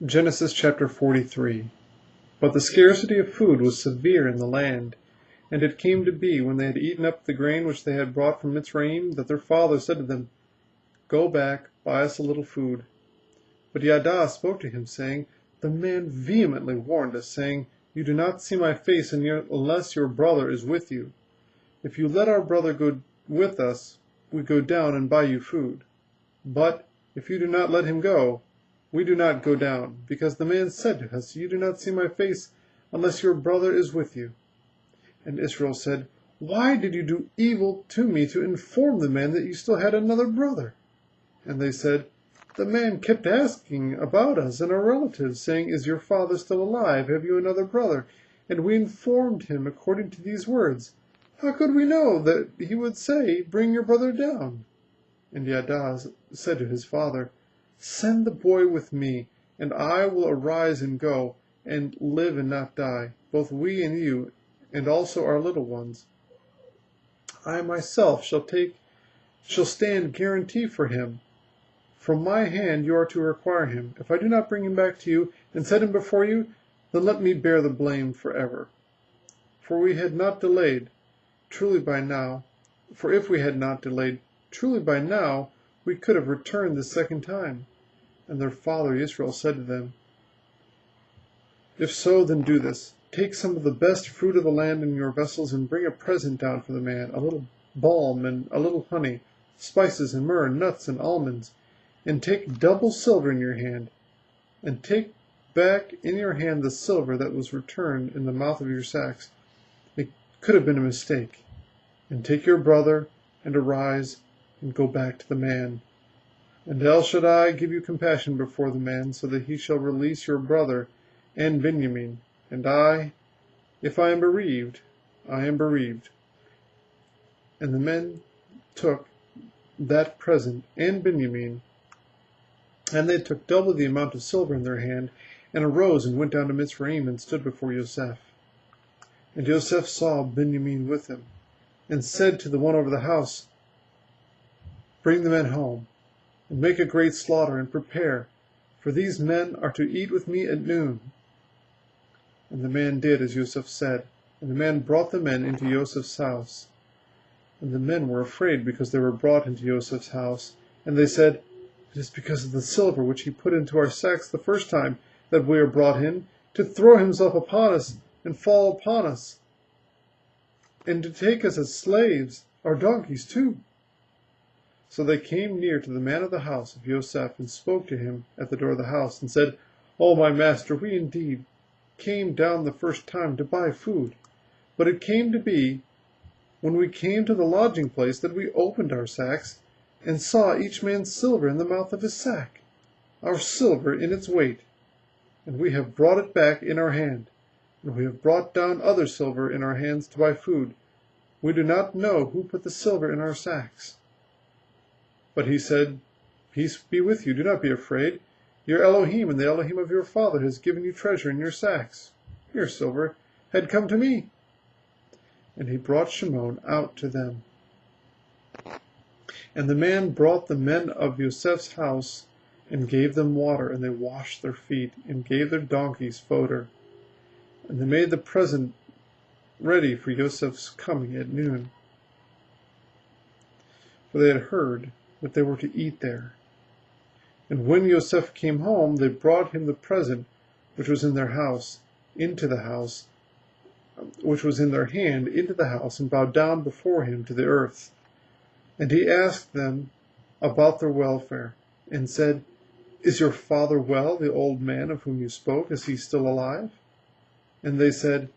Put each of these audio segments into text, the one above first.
Genesis chapter 43. But the scarcity of food was severe in the land. And it came to be, when they had eaten up the grain which they had brought from Mitzrayim, that their father said to them, Go back, buy us a little food. But Yada spoke to him, saying, The man vehemently warned us, saying, You do not see my face unless your brother is with you. If you let our brother go with us, we go down and buy you food. But if you do not let him go, we do not go down, because the man said to us, You do not see my face unless your brother is with you. And Israel said, Why did you do evil to me to inform the man that you still had another brother? And they said, The man kept asking about us and our relatives, saying, Is your father still alive? Have you another brother? And we informed him according to these words. How could we know that he would say, Bring your brother down? And Yada said to his father, Send the boy with me, and I will arise and go, and live and not die, both we and you, and also our little ones. I myself shall stand guarantee for him. From my hand you are to require him. If I do not bring him back to you, and set him before you, then let me bear the blame forever. For if we had not delayed, truly by now, we could have returned the second time. And their father Israel said to them, If so, then do this. Take some of the best fruit of the land in your vessels, and bring a present down for the man, a little balm and a little honey, spices and myrrh, nuts and almonds. And take double silver in your hand, and take back in your hand the silver that was returned in the mouth of your sacks. It could have been a mistake. And take your brother, and arise, and go back to the man. And El Shaddai give you compassion before the man, so that he shall release your brother and Benjamin. And I, if I am bereaved, I am bereaved. And the men took that present and Benjamin, and they took double the amount of silver in their hand, and arose and went down to Mitzrayim and stood before Yosef. And Yosef saw Benjamin with him, and said to the one over the house, Bring the men home, and make a great slaughter, and prepare, for these men are to eat with me at noon. And the man did as Yosef said, and the man brought the men into Yosef's house. And the men were afraid because they were brought into Yosef's house, and they said, It is because of the silver which he put into our sacks the first time that we are brought in, to throw himself upon us and fall upon us, and to take us as slaves, our donkeys too. So they came near to the man of the house of Yosef, and spoke to him at the door of the house, and said, O my master, we indeed came down the first time to buy food. But it came to be, when we came to the lodging place, that we opened our sacks, and saw each man's silver in the mouth of his sack, our silver in its weight. And we have brought it back in our hand, and we have brought down other silver in our hands to buy food. We do not know who put the silver in our sacks. But he said, Peace be with you, do not be afraid. Your Elohim and the Elohim of your father has given you treasure in your sacks. Your silver had come to me. And he brought Shimon out to them. And the man brought the men of Yosef's house, and gave them water, and they washed their feet, and gave their donkeys fodder. And they made the present ready for Yosef's coming at noon. For they had heard that they were to eat there. And when Yosef came home, they brought him the present which was in their house, into the house, which was in their hand, into the house, and bowed down before him to the earth. And he asked them about their welfare, and said, Is your father well, the old man of whom you spoke? Is he still alive? And they said,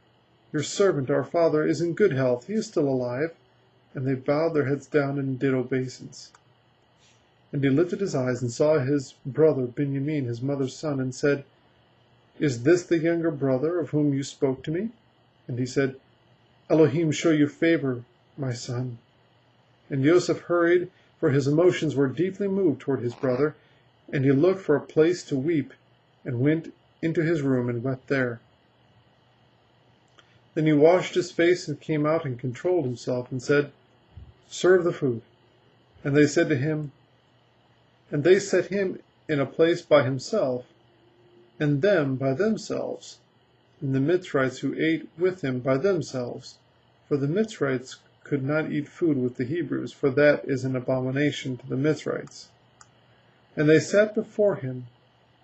Your servant, our father, is in good health. He is still alive. And they bowed their heads down and did obeisance. And he lifted his eyes and saw his brother Benjamin, his mother's son, and said, Is this the younger brother of whom you spoke to me? And he said, Elohim show you favor, my son. And Yosef hurried, for his emotions were deeply moved toward his brother, and he looked for a place to weep, and went into his room and wept there. Then he washed his face and came out and controlled himself, and said, Serve the food. And they set him in a place by himself, and them by themselves, and the Mitzrites who ate with him by themselves. For the Mitzrites could not eat food with the Hebrews, for that is an abomination to the Mitzrites. And they sat before him,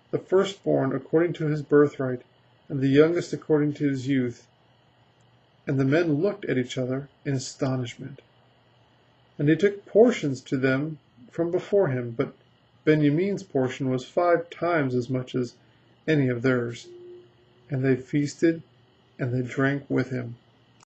the firstborn according to his birthright, and the youngest according to his youth. And the men looked at each other in astonishment. And he took portions to them from before him, but Benjamin's portion was 5 times as much as any of theirs. And they feasted, and they drank with him.